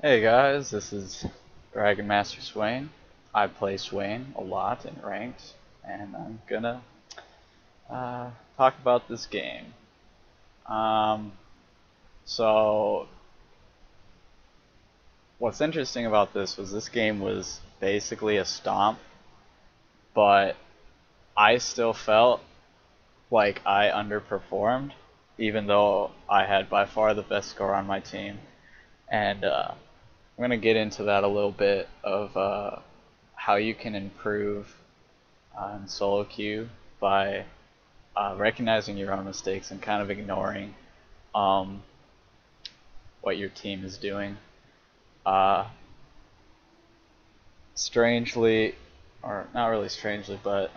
Hey guys, this is Dragon Master Swain. I play Swain a lot in Ranked, and I'm gonna talk about this game. So what's interesting about this game was basically a stomp, but I still felt like I underperformed, even though I had by far the best score on my team. And I'm going to get into that a little bit of how you can improve in solo queue by recognizing your own mistakes and kind of ignoring what your team is doing. Strangely, or not really strangely, but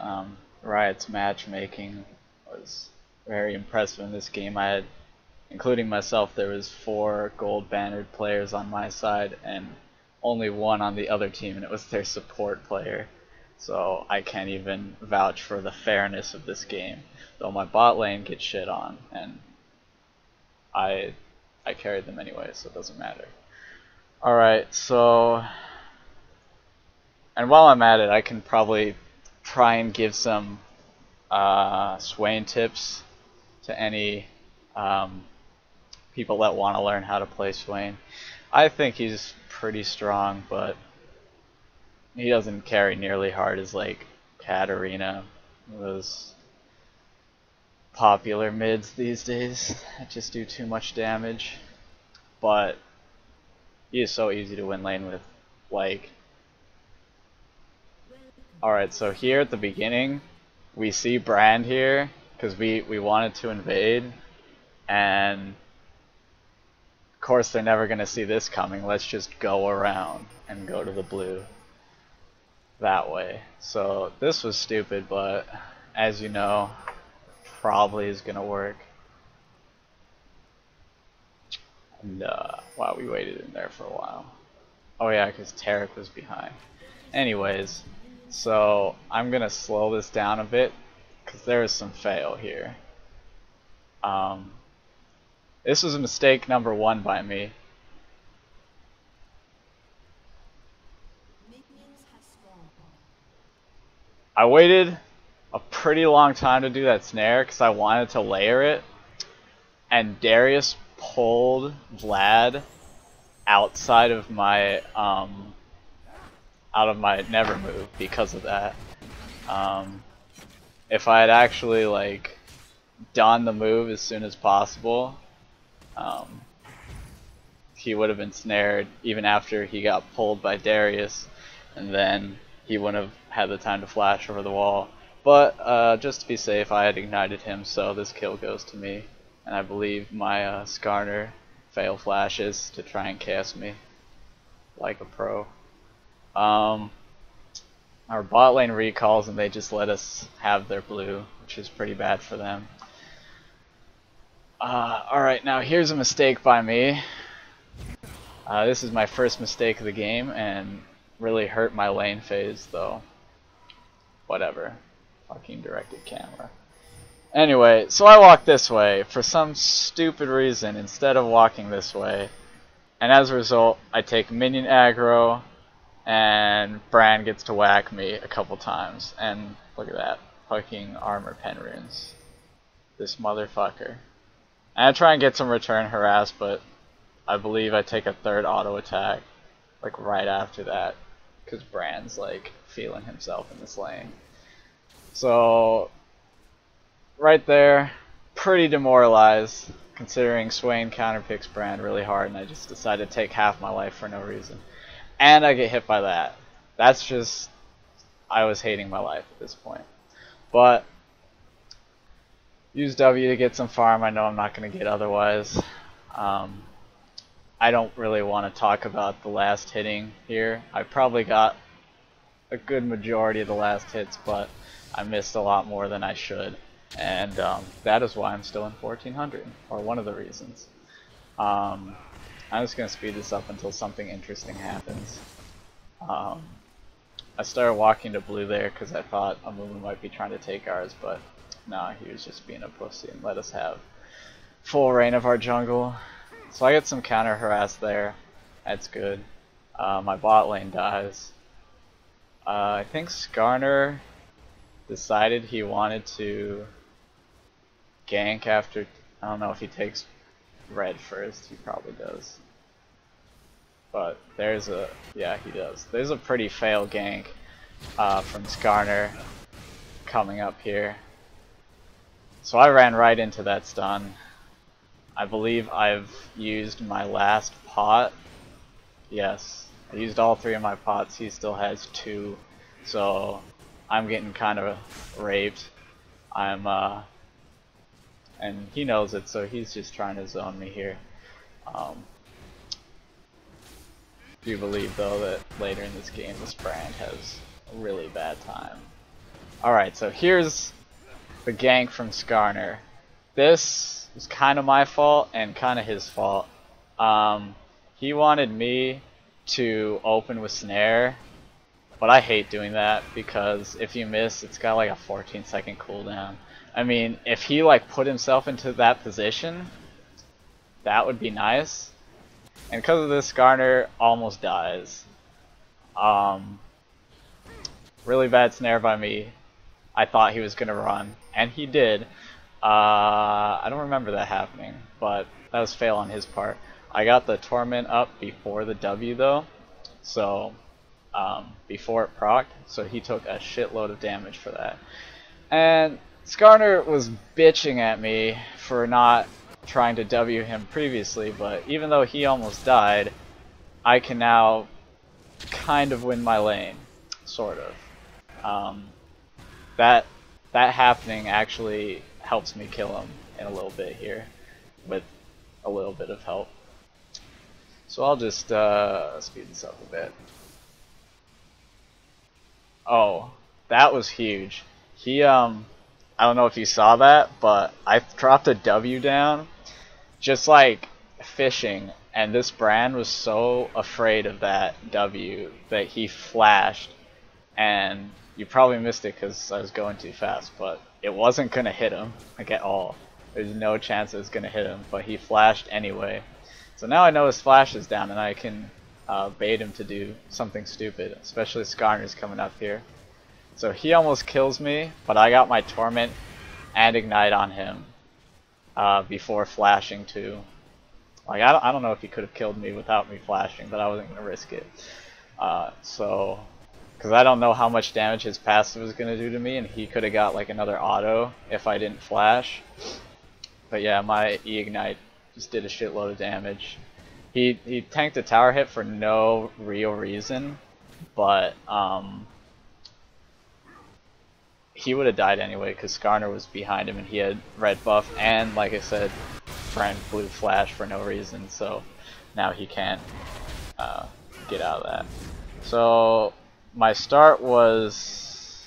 Riot's matchmaking was very impressive in this game. I had, including myself, there was 4 gold bannered players on my side and only 1 on the other team, and it was their support player. So I can't even vouch for the fairness of this game, though my bot lane gets shit on, and I carried them anyway, so it doesn't matter. Alright, so, and while I'm at it, I can probably try and give some Swain tips to any people that want to learn how to play Swain. I think he's pretty strong, but he doesn't carry nearly hard as like Katarina, those popular mids these days that just do too much damage. But he is so easy to win lane with. Like, alright, so here at the beginning we see Brand here because we wanted to invade, and of course they're never going to see this coming. Let's just go around and go to the blue that way. So this was stupid, but as you know, probably is going to work. And wow, we waited in there for a while. Oh yeah, because Tarek was behind. Anyways, so I'm going to slow this down a bit because there is some fail here. This was a mistake number 1 by me. I waited a pretty long time to do that snare because I wanted to layer it, and Darius pulled Vlad outside of my never move because of that. If I had actually like done the move as soon as possible, he would have been snared even after he got pulled by Darius, and then he wouldn't have had the time to flash over the wall. But just to be safe, I had ignited him, so this kill goes to me. And I believe my Skarner fail flashes to try and cast me like a pro. Our bot lane recalls and they just let us have their blue, which is pretty bad for them. Alright, now here's a mistake by me. This is my first mistake of the game and really hurt my lane phase, though. Whatever. Fucking directed camera. Anyway, so I walk this way for some stupid reason instead of walking this way. And as a result, I take minion aggro and Bran gets to whack me a couple times. And look at that. Fucking armor pen runes. This motherfucker. And I try and get some return harass, but I believe I take a 3rd auto attack like right after that, because Bran's like feeling himself in this lane. So right there, pretty demoralized considering Swain counterpicks Brand really hard, and I just decided to take half my life for no reason. And I get hit by that. That's just, I was hating my life at this point. But use W to get some farm. I know I'm not going to get otherwise. I don't really want to talk about the last hitting here. I probably got a good majority of the last hits, but I missed a lot more than I should. And that is why I'm still in 1400, or one of the reasons. I'm just going to speed this up until something interesting happens. I started walking to blue there because I thought Amumu might be trying to take ours, but nah, he was just being a pussy and let us have full reign of our jungle. So I get some counter harass there. That's good. My bot lane dies. I think Skarner decided he wanted to gank after. I don't know if he takes red first. He probably does. But there's a, yeah, he does. There's a pretty fail gank from Skarner coming up here. So I ran right into that stun. I believe I've used my last pot. Yes, I used all 3 of my pots. He still has 2. So I'm getting kind of raped. And he knows it, so he's just trying to zone me here. Do believe though that later in this game this brand has a really bad time. Alright, so here's the gank from Skarner. This is kind of my fault and kind of his fault. He wanted me to open with snare, but I hate doing that because if you miss, it's got like a 14-second cooldown. I mean, if he like put himself into that position, that would be nice. And because of this, Skarner almost dies. Really bad snare by me. I thought he was gonna run, and he did. I don't remember that happening, but that was fail on his part. I got the Torment up before the W though, so before it procced, so he took a shitload of damage for that. And Skarner was bitching at me for not trying to W him previously, but even though he almost died, I can now kind of win my lane, sort of. That happening actually helps me kill him in a little bit here, with a little bit of help. So I'll just speed this up a bit. Oh, that was huge. He I don't know if you saw that, but I dropped a W down, just like fishing, and this brand was so afraid of that W that he flashed, and you probably missed it because I was going too fast, but it wasn't going to hit him, like at all. There's no chance it was going to hit him, but he flashed anyway. So now I know his flash is down, and I can bait him to do something stupid, especially Skarner's coming up here. So he almost kills me, but I got my Torment and Ignite on him before flashing too. Like I don't know if he could have killed me without me flashing, but I wasn't going to risk it. Because I don't know how much damage his passive was going to do to me, and he could have got like another auto if I didn't flash. But yeah, my E-Ignite just did a shitload of damage. He tanked a tower hit for no real reason, but he would have died anyway because Skarner was behind him and he had red buff, and like I said, Brand blue flash for no reason, so now he can't get out of that. So my start was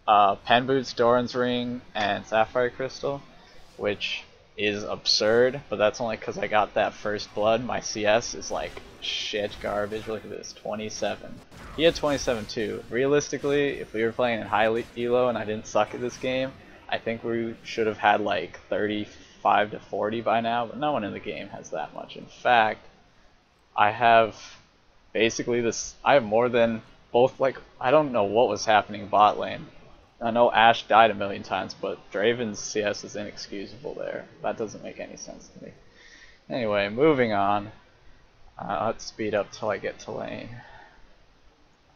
Pen Boots, Doran's Ring, and Sapphire Crystal, which is absurd, but that's only because I got that first blood. My CS is like shit garbage. Look at this, 27. He had 27 too. Realistically, if we were playing in high elo and I didn't suck at this game, I think we should have had like 35 to 40 by now, but no one in the game has that much. In fact, I have basically this, I have more than both, like, I don't know what was happening bot lane. I know Ashe died a million times, but Draven's CS is inexcusable there. That doesn't make any sense to me. Anyway, moving on. Let's speed up till I get to lane.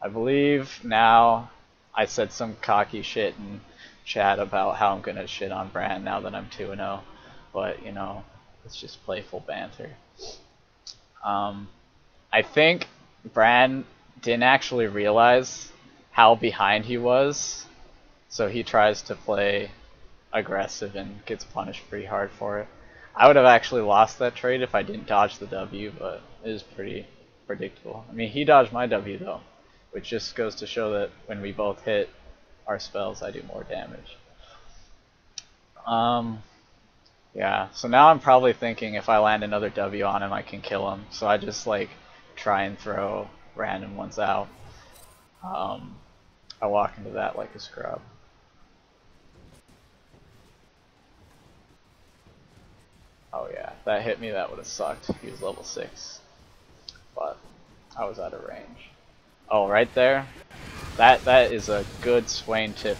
I believe now I said some cocky shit in chat about how I'm gonna shit on Brand now that I'm 2-0, but you know, it's just playful banter. I think Brand didn't actually realize how behind he was, so he tries to play aggressive and gets punished pretty hard for it. I would have actually lost that trade if I didn't dodge the W, but it is pretty predictable. I mean, he dodged my W though, which just goes to show that when we both hit our spells, I do more damage. Yeah, so now I'm probably thinking if I land another W on him, I can kill him. So I just like try and throw random ones out. I walk into that like a scrub. Oh yeah, that hit me, that would have sucked. He was level 6. but I was out of range. Oh, right there. That is a good Swain tip.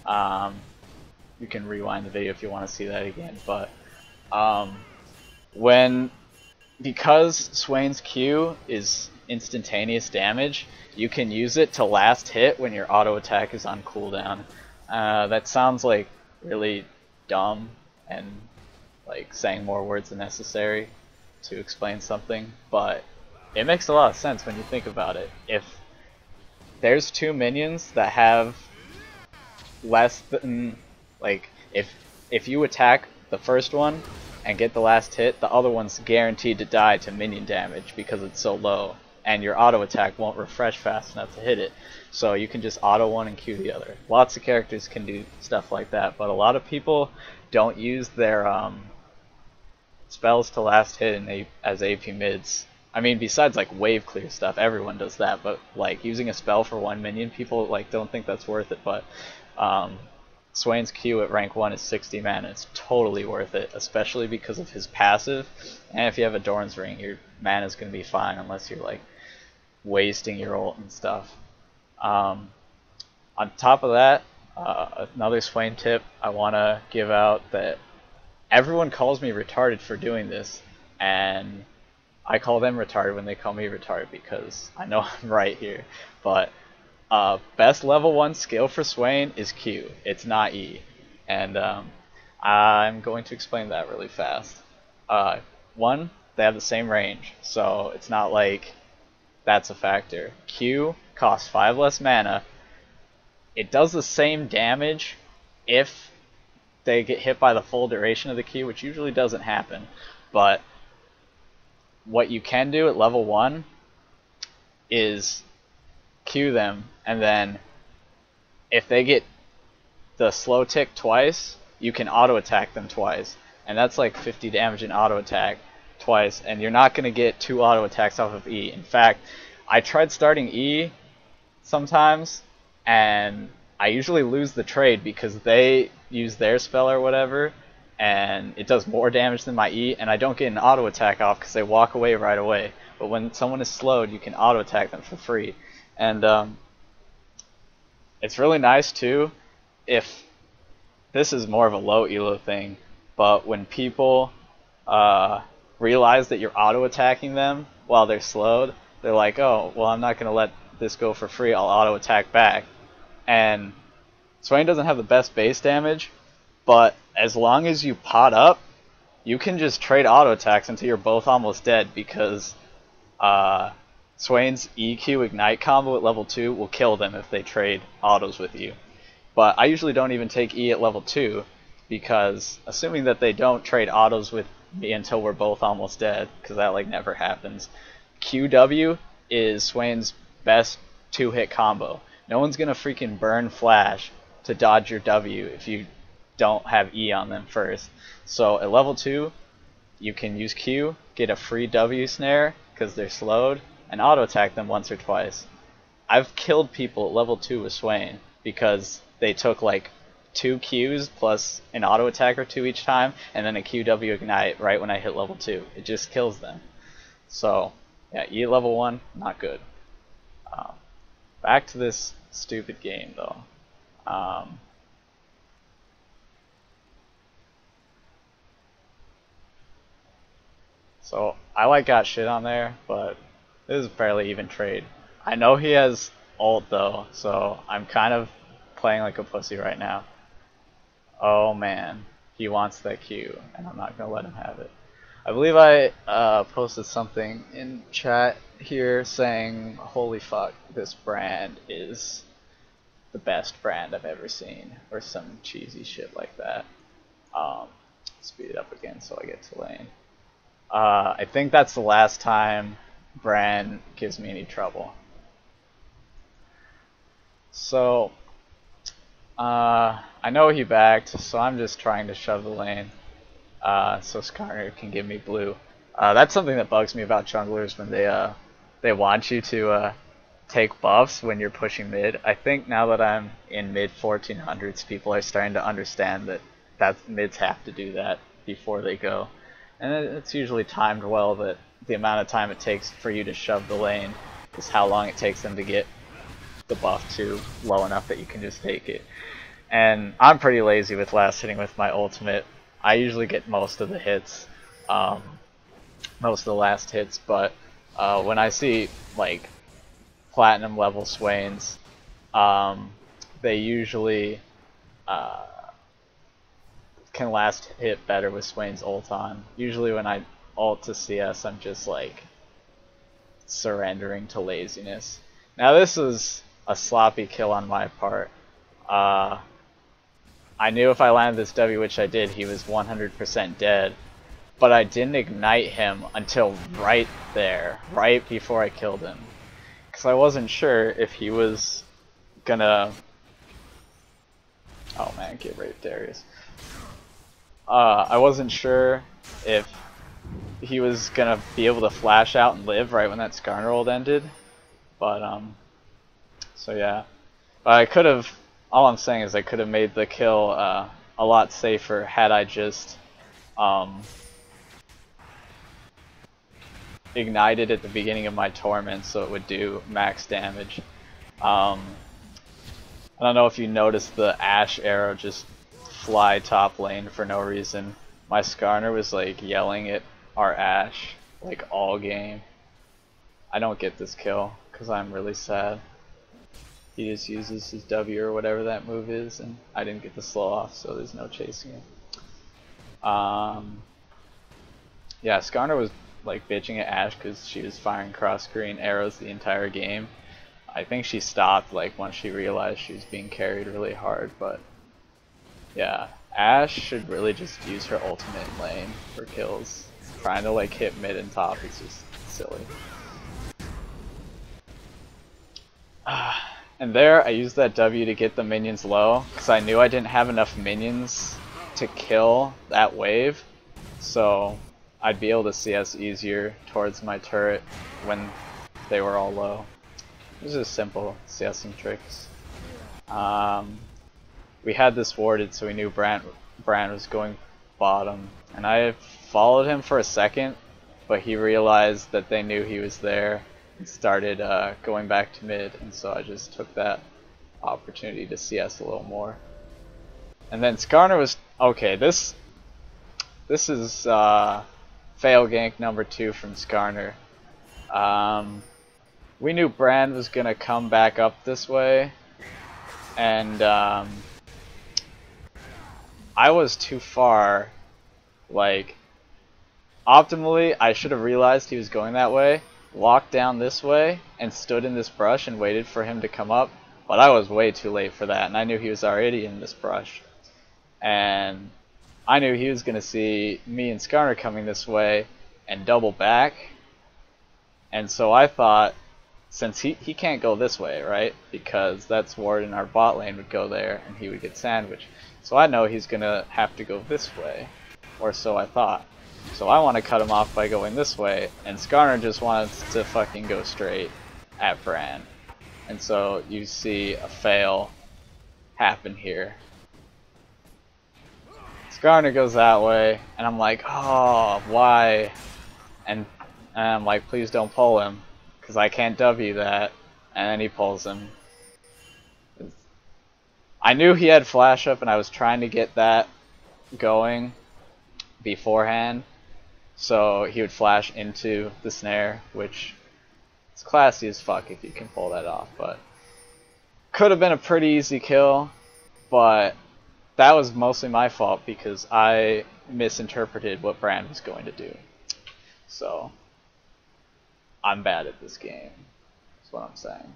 You can rewind the video if you want to see that again, but because Swain's Q is instantaneous damage, you can use it to last hit when your auto attack is on cooldown. That sounds like really dumb and like saying more words than necessary to explain something, but it makes a lot of sense when you think about it. If there's two minions that have less than, like, if you attack the first one and get the last hit, the other one's guaranteed to die to minion damage because it's so low, and your auto attack won't refresh fast enough to hit it. So you can just auto one and Q the other. Lots of characters can do stuff like that, but a lot of people don't use their spells to last hit as AP mids. I mean, besides like wave clear stuff, everyone does that, but like using a spell for one minion, people like don't think that's worth it. But Swain's Q at rank 1 is 60 mana. It's totally worth it, especially because of his passive. And if you have a Doran's Ring, your mana is going to be fine unless you're like wasting your ult and stuff. On top of that, another Swain tip I want to give out that everyone calls me retarded for doing this, and I call them retarded when they call me retarded because I know I'm right here. But best level 1 skill for Swain is Q. It's not E. And I'm going to explain that really fast. One, they have the same range, so it's not like that's a factor. Q costs 5 less mana. It does the same damage if they get hit by the full duration of the Q, which usually doesn't happen. But what you can do at level 1 is Q them, and then if they get the slow tick twice, you can auto attack them twice, and that's like 50 damage in auto attack twice, and you're not going to get 2 auto attacks off of E. In fact, I tried starting E sometimes, and I usually lose the trade because they use their spell or whatever, and it does more damage than my E, and I don't get an auto attack off because they walk away right away. But when someone is slowed, you can auto attack them for free. And it's really nice too if this is more of a low elo thing, but when people realize that you're auto attacking them while they're slowed, they're like, oh, well, I'm not going to let this go for free, I'll auto attack back. And Swain doesn't have the best base damage, but as long as you pot up, you can just trade auto attacks until you're both almost dead, because Swain's EQ Ignite combo at level 2 will kill them if they trade autos with you. But I usually don't even take E at level 2, because assuming that they don't trade autos with me until we're both almost dead, because that like never happens, QW is Swain's best 2-hit combo. No one's going to freaking burn flash to dodge your W if you don't have E on them first. So at level 2, you can use Q, get a free W snare because they're slowed, and auto attack them once or twice. I've killed people at level 2 with Swain because they took like 2 Qs plus an auto attack or 2 each time, and then a QW Ignite right when I hit level 2. It just kills them. So yeah, E at level 1, not good. Back to this stupid game though. So I like got shit on there, but this is a fairly even trade. I know he has ult though, so I'm kind of playing like a pussy right now. Oh man, he wants that Q, and I'm not gonna let him have it. I believe I posted something in chat here saying, holy fuck, this brand is the best brand I've ever seen, or some cheesy shit like that. Speed it up again so I get to lane. I think that's the last time Bran gives me any trouble. So, I know he backed, so I'm just trying to shove the lane so Skarner can give me blue. That's something that bugs me about junglers when they want you to take buffs when you're pushing mid. I think now that I'm in mid 1400s, people are starting to understand that mids have to do that before they go. And it's usually timed well that the amount of time it takes for you to shove the lane is how long it takes them to get the buff to low enough that you can just take it. And I'm pretty lazy with last hitting with my ultimate. I usually get most of the hits, most of the last hits, but when I see like platinum level Swains, they usually can last hit better with Swain's ult on. Usually when I ult to CS, I'm just like surrendering to laziness. Now this is a sloppy kill on my part. I knew if I landed this W, which I did, he was 100% dead. But I didn't ignite him until right there, right before I killed him. Because I wasn't sure if he was gonna... Oh man, get raped, Darius. I wasn't sure if he was gonna be able to flash out and live right when that Skarner ult ended. But, so yeah. But I could have... All I'm saying is I could have made the kill a lot safer had I just ignited at the beginning of my torment so it would do max damage. I don't know if you noticed the Ashe arrow just fly top lane for no reason. My Skarner was like yelling at our Ashe like all game. I don't get this kill because I'm really sad. He just uses his W or whatever that move is, and I didn't get the slow off, so there's no chasing it. Yeah, Skarner was like bitching at Ashe because she was firing cross screen arrows the entire game. I think she stopped like once she realized she was being carried really hard, but yeah, Ashe should really just use her ultimate in lane for kills. Trying to like hit mid and top is just silly. And there, I used that W to get the minions low, because I knew I didn't have enough minions to kill that wave, so I'd be able to CS easier towards my turret when they were all low. This is simple CSing tricks. We had this warded, so we knew Brand was going bottom, and I followed him for a second, but he realized that they knew he was there and started going back to mid, and so I just took that opportunity to CS a little more. And then Skarner was okay. This is fail gank number 2 from Skarner. We knew Brand was gonna come back up this way, and I was too far. Like, optimally, I should have realized he was going that way, walked down this way, and stood in this brush and waited for him to come up, but I was way too late for that, and I knew he was already in this brush. And I knew he was going to see me and Skarner coming this way and double back, and so I thought, since he can't go this way, right, because that's ward in our bot lane would go there and he would get sandwiched, so I know he's going to have to go this way, or so I thought. So I want to cut him off by going this way, and Skarner just wants to fucking go straight at Brand. And so you see a fail happen here. Skarner goes that way, and I'm like, oh, why? And I'm like, please don't pull him, because I can't W that. And then he pulls him. I knew he had flash up, and I was trying to get that going beforehand, so he would flash into the snare, which is classy as fuck if you can pull that off, but could have been a pretty easy kill, but that was mostly my fault because I misinterpreted what Brand was going to do. So I'm bad at this game, that's what I'm saying.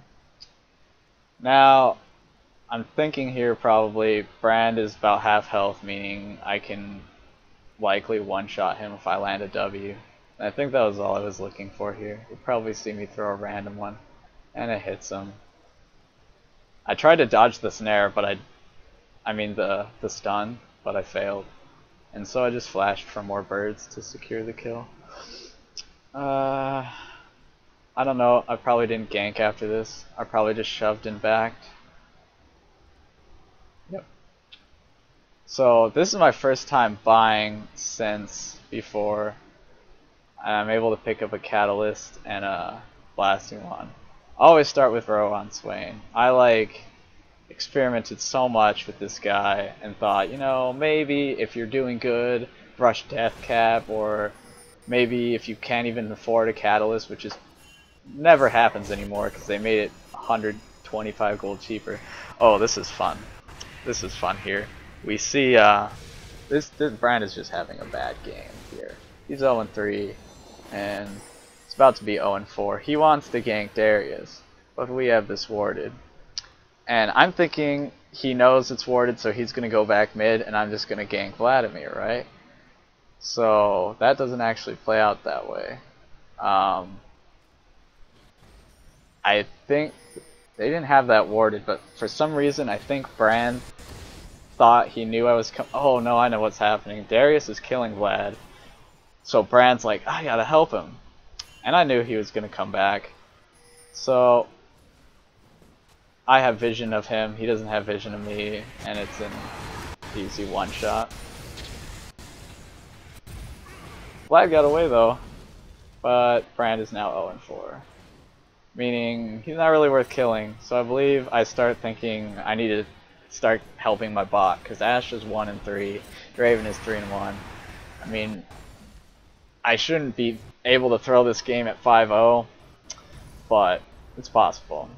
Now I'm thinking here probably Brand is about half health, meaning I can likely one-shot him if I land a W. And I think that was all I was looking for here. You'll probably see me throw a random one, and it hits him. I tried to dodge the snare, but I mean the stun, but I failed. And so I just flashed for more birds to secure the kill. I don't know, I probably didn't gank after this. I probably just shoved and backed. Yep. So this is my first time buying since before I'm able to pick up a Catalyst and a Blasting Wand. I always start with Ranked Swain. I experimented so much with this guy and thought, you know, maybe if you're doing good, rush Death Cap, or maybe if you can't even afford a Catalyst, which is never happens anymore because they made it 125 gold cheaper. Oh, this is fun. This is fun here. We see this Brand is just having a bad game here. He's 0-3 and it's about to be 0-4. He wants to gank Darius, but we have this warded. And I'm thinking he knows it's warded, so he's going to go back mid and I'm just going to gank Vladimir, right? So that doesn't actually play out that way. I think they didn't have that warded, but for some reason I think Brand thought he knew I was oh no, I know what's happening. Darius is killing Vlad. So Brand's like, I gotta help him. And I knew he was gonna come back. So I have vision of him, he doesn't have vision of me, and it's an easy one shot. Vlad got away though, but Brand is now 0-4. Meaning he's not really worth killing, so I believe I start thinking I need to start helping my bot, because Ashe is 1-3, Draven is 3-1. I mean, I shouldn't be able to throw this game at 5-0, but it's possible.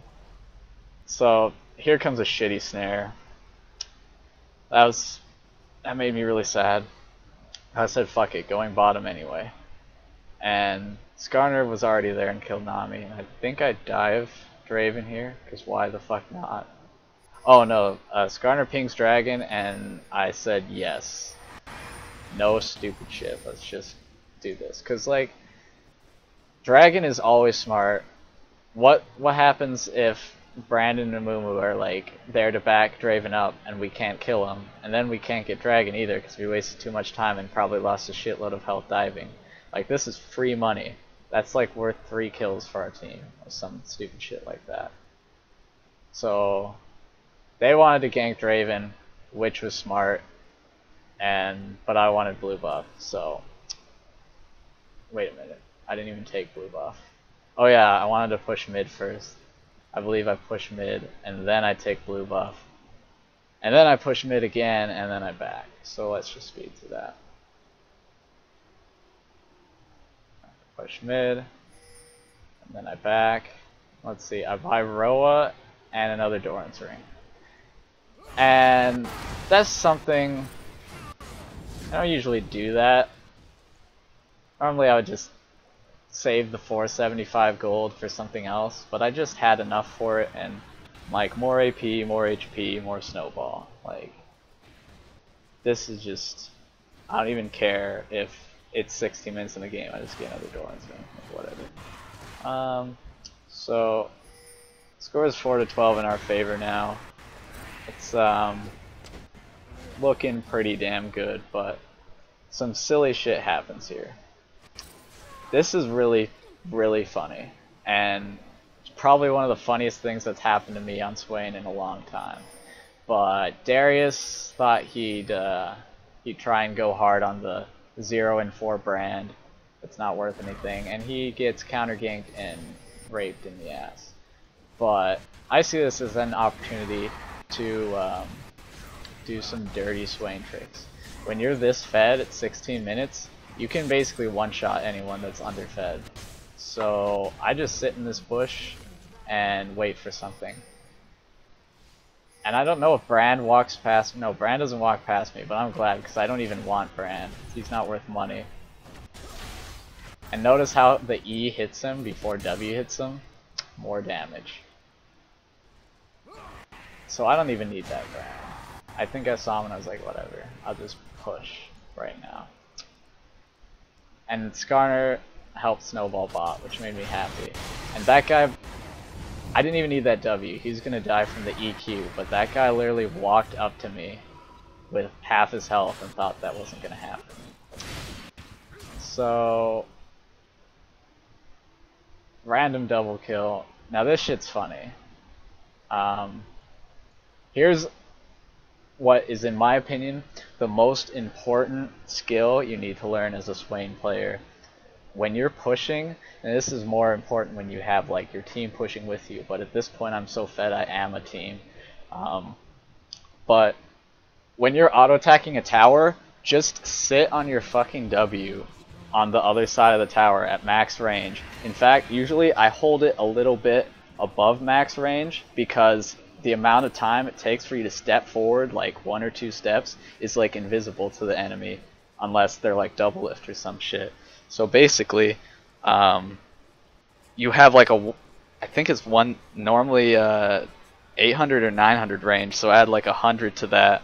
So here comes a shitty snare. That made me really sad. I said fuck it, going bottom anyway. And Skarner was already there and killed Nami. And I think I dive Draven here, because why the fuck not? Oh no, Skarner pings Dragon and I said yes. No stupid shit, let's just do this. Because like, Dragon is always smart. What happens if Brandon and Mumu are like there to back Draven up and we can't kill him? And then we can't get Dragon either because we wasted too much time and probably lost a shitload of health diving. Like, this is free money. That's like worth 3 kills for our team, or some stupid shit like that. So they wanted to gank Draven, which was smart, but I wanted blue buff, so wait a minute. I didn't even take blue buff. Oh yeah, I wanted to push mid first. I believe I push mid, and then I take blue buff. And then I push mid again, and then I back. So let's just speed through that. Push mid, and then I back. Let's see, I buy Roa and another Doran's ring. And that's something, I don't usually do that. Normally I would just save the 475 gold for something else, but I just had enough for it, and like more AP, more HP, more snowball. Like, this is just, I don't even care if it's 60 minutes in the game, I just get another Doran's ring, like whatever. So score is 4-12 in our favor now. It's looking pretty damn good, but some silly shit happens here. This is really, really funny, and it's probably one of the funniest things that's happened to me on Swain in a long time. But Darius thought he'd try and go hard on the 0-4 Brand. It's not worth anything, and he gets counter ganked and raped in the ass. But I see this as an opportunity to do some dirty Swain tricks. When you're this fed at 16 minutes, you can basically one-shot anyone that's underfed. So I just sit in this bush and wait for something. And I don't know if Brand walks past me. No, Brand doesn't walk past me, but I'm glad because I don't even want Brand. He's not worth money. And notice how the E hits him before W hits him. More damage. So I don't even need that Brand. I think I saw him and I was like, whatever. I'll just push right now. And Skarner helped snowball bot, which made me happy. And that guy, I didn't even need that W. He's gonna die from the EQ, but that guy literally walked up to me with half his health and thought that wasn't gonna happen. So, random double kill. Now this shit's funny. Here's what is, in my opinion, the most important skill you need to learn as a Swain player. when you're pushing, and this is more important when you have like your team pushing with you, but at this point I'm so fed I am a team. But when you're auto-attacking a tower, just sit on your fucking W on the other side of the tower at max range. In fact, usually I hold it a little bit above max range because the amount of time it takes for you to step forward, like 1 or 2 steps, is like invisible to the enemy unless they're like double lift or some shit. So basically, you have like I think it's one normally 800 or 900 range, so add like 100 to that,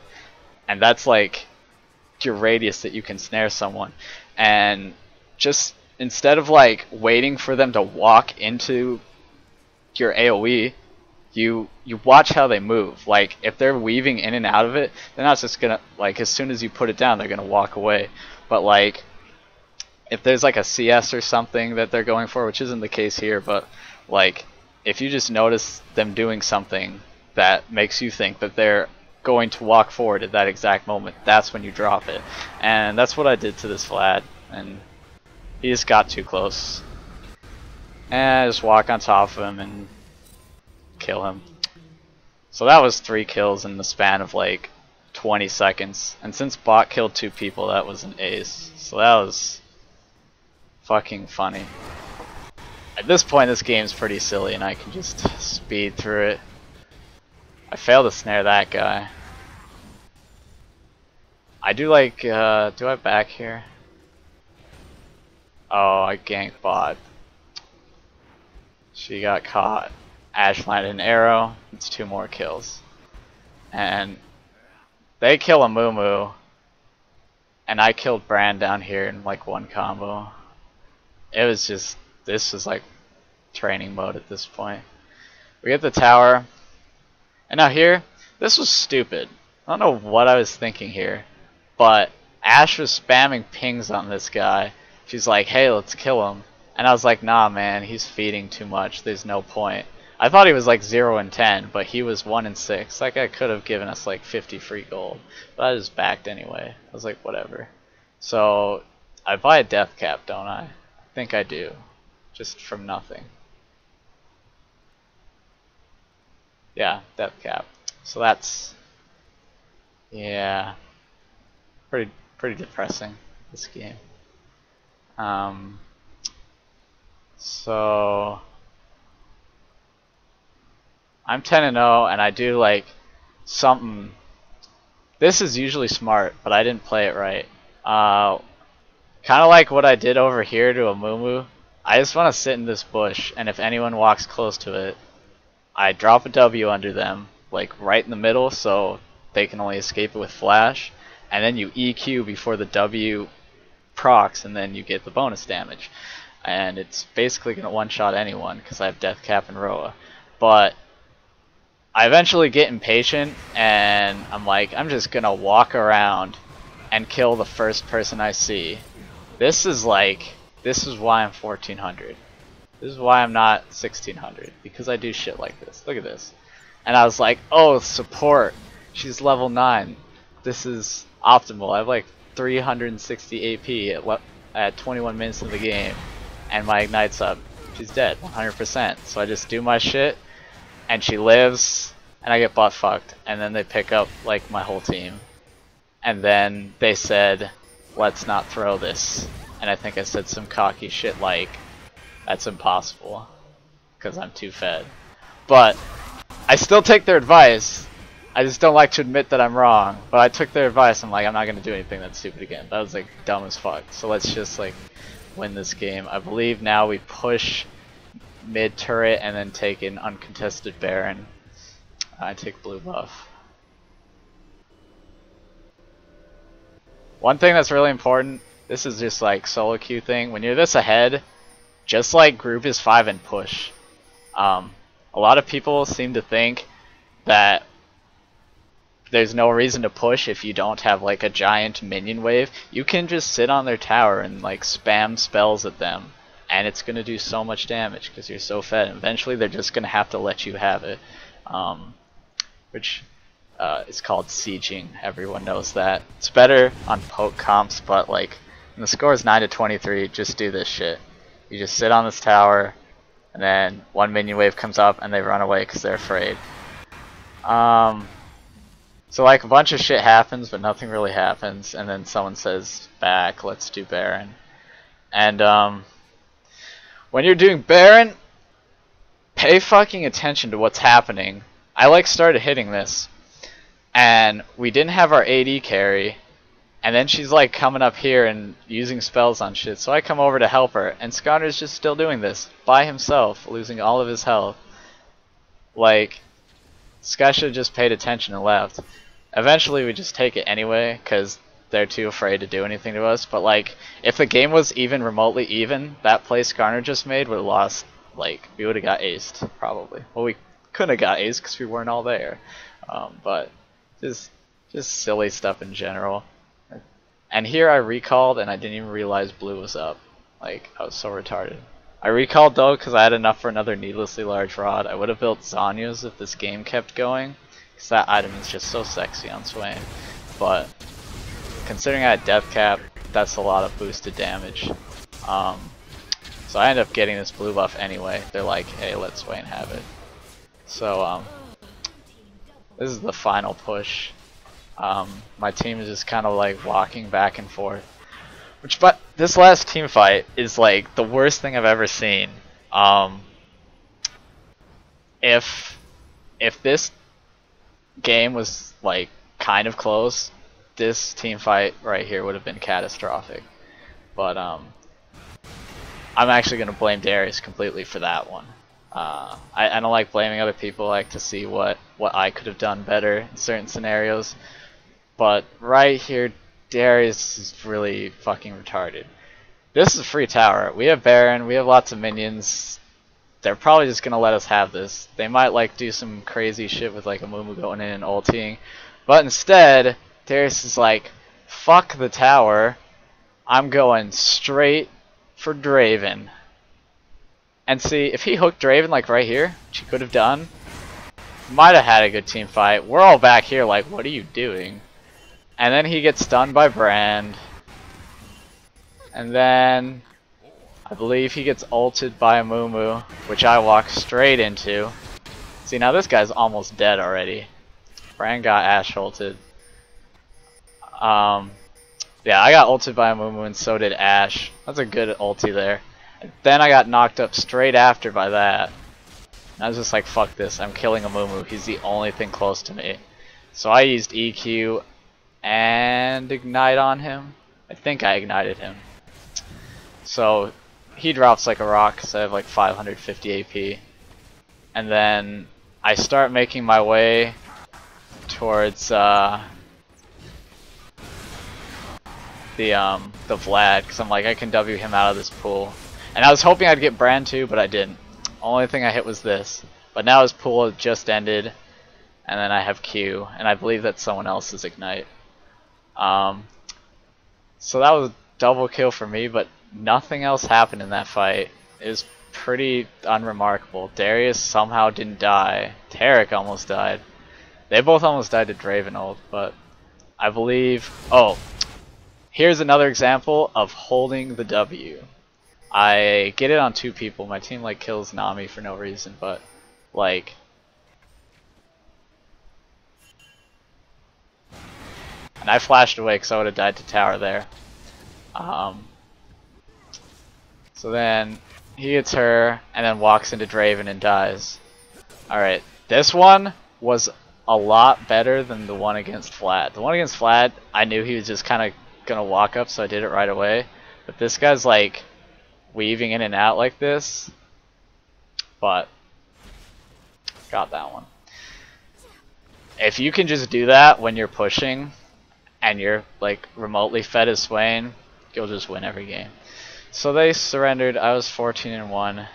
and that's like your radius that you can snare someone. And just instead of like waiting for them to walk into your AoE, you watch how they move. Like if they're weaving in and out of it, they're not just gonna, like, as soon as you put it down they're gonna walk away. But like if there's like a CS or something that they're going for, which isn't the case here, but like if you just notice them doing something that makes you think that they're going to walk forward at that exact moment, that's when you drop it. And that's what I did to this Vlad, and he just got too close. And I just walk on top of him and kill him. So that was 3 kills in the span of like 20 seconds. And since bot killed 2 people, that was an ace. So that was fucking funny. At this point this game's pretty silly and I can just speed through it. I failed to snare that guy. I do like, do I back here? Oh, I ganked bot. She got caught. Ash landed an arrow. It's 2 more kills. And they kill a Moo, and I killed Brand down here in like 1 combo. It was just, this was like training mode at this point. We get the tower. And now here, this was stupid. I don't know what I was thinking here, but Ash was spamming pings on this guy. She's like, hey, let's kill him. And I was like, nah man, he's feeding too much, there's no point. I thought he was like 0 and 10, but he was 1 and 6. That guy could have given us like 50 free gold. But I just backed anyway. I was like, whatever. So I buy a death cap, don't I? I think I do. Just from nothing. Yeah, death cap. So that's, yeah, pretty depressing, this game. So I'm 10-0 and I do like something. This is usually smart, but I didn't play it right. Kind of like what I did over here to a Moo. I just want to sit in this bush, and if anyone walks close to it, I drop a W under them, like right in the middle, so they can only escape it with flash, and then you EQ before the W procs, and then you get the bonus damage. And it's basically going to one-shot anyone, because I have Death Cap and Roa. But I eventually get impatient, and I'm like, I'm just going to walk around and kill the first person I see. This is why I'm 1400. This is why I'm not 1600, because I do shit like this. Look at this. And I was like, oh, support. She's level 9. This is optimal. I have like 360 AP at 21 minutes of the game. And my Ignite's up. She's dead, 100%. So I just do my shit, and she lives, and I get butt fucked. And then they pick up like my whole team. And then they said, let's not throw this. And I think I said some cocky shit like, that's impossible, because I'm too fed. But I still take their advice. I just don't like to admit that I'm wrong. But I took their advice. I'm like, I'm not going to do anything that's stupid again. That was like dumb as fuck. So let's just like win this game. I believe now we push mid turret and then take an uncontested Baron. I take blue buff. One thing that's really important, this is just like solo queue thing. When you're this ahead, just like group is 5 and push. A lot of people seem to think that there's no reason to push if you don't have like a giant minion wave. You can just sit on their tower and like spam spells at them, and it's gonna do so much damage because you're so fed. And eventually they're just gonna have to let you have it, which is called sieging. Everyone knows that. It's better on poke comps, but like and the score is 9-23, just do this shit. You just sit on this tower, and then one minion wave comes up, and they run away because they're afraid. So like a bunch of shit happens, but nothing really happens, and then someone says, back, let's do Baron. And when you're doing Baron, pay fucking attention to what's happening. I like started hitting this, and we didn't have our AD carry, and then she's like coming up here and using spells on shit, so I come over to help her, and Skarner's just still doing this by himself, losing all of his health. Like, this guy should have just paid attention and left. Eventually we just take it anyway, because they're too afraid to do anything to us, but like, if the game was even remotely even, that play Skarner just made would have lost, like, we would have got aced, probably. Well, we couldn't have got aced because we weren't all there. But just silly stuff in general. And here I recalled and I didn't even realize blue was up. Like, I was so retarded. I recalled though because I had enough for another needlessly large rod. I would have built Zanya's if this game kept going, because that item is just so sexy on Swain. But considering I had death cap, that's a lot of boosted damage. So I end up getting this blue buff anyway. They're like, hey, let Swain have it. So this is the final push. My team is just kind of like walking back and forth. But this last team fight is like the worst thing I've ever seen. If this game was like kind of close, this team fight right here would have been catastrophic. But I'm actually going to blame Darius completely for that one. I don't like blaming other people. I like to see what I could have done better in certain scenarios. But right here, Darius is really fucking retarded. This is a free tower. We have Baron, we have lots of minions. They're probably just gonna let us have this. They might like do some crazy shit with like a Mumu going in and ulting. But instead, Darius is like, fuck the tower. I'm going straight for Draven. And see, if he hooked Draven like right here, which he could have done, might have had a good team fight. We're all back here like, what are you doing? And then he gets stunned by Brand. And then I believe he gets ulted by a Mumu, which I walk straight into. See, now this guy's almost dead already. Brand got Ashe ulted. Yeah, I got ulted by a Mumu and so did Ashe. That's a good ulti there. And then I got knocked up straight after by that. And I was just like, fuck this, I'm killing a Mumu. He's the only thing close to me. So I used EQ and Ignite on him. I think I ignited him. So he drops like a rock because I have like 550 AP. And then I start making my way towards the Vlad, because I'm like, I can W him out of this pool. And I was hoping I'd get Brand too, but I didn't. Only thing I hit was this. But now his pool just ended, and then I have Q, and I believe that's someone else's Ignite. So that was a double kill for me, but nothing else happened in that fight. It was pretty unremarkable. Darius somehow didn't die. Tarek almost died. They both almost died to Draven ult, but I believe... Oh, here's another example of holding the W. I get it on two people. My team like kills Nami for no reason, but like... And I flashed away because I would have died to tower there. So then he hits her and then walks into Draven and dies. Alright, this one was a lot better than the one against Vlad. The one against Vlad, I knew he was just kind of gonna walk up, so I did it right away. But this guy's like weaving in and out like this. But got that one. If you can just do that when you're pushing and you're like remotely fed as Swain, you'll just win every game. So they surrendered. I was 14-1.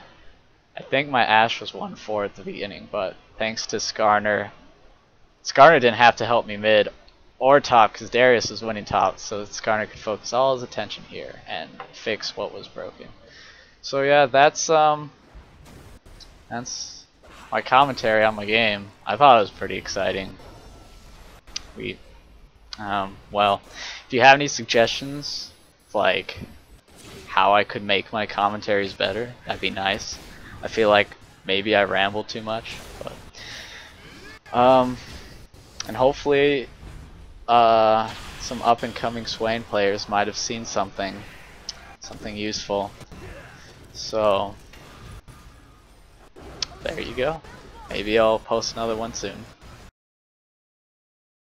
I think my Ashe was 1-4 at the beginning, but thanks to Skarner didn't have to help me mid or top because Darius was winning top, so Skarner could focus all his attention here and fix what was broken. So yeah, that's my commentary on my game. I thought it was pretty exciting. Well, if you have any suggestions like how I could make my commentaries better, that'd be nice. I feel like maybe I ramble too much, but and hopefully some up and coming Swain players might have seen something useful. So there you go. Maybe I'll post another one soon.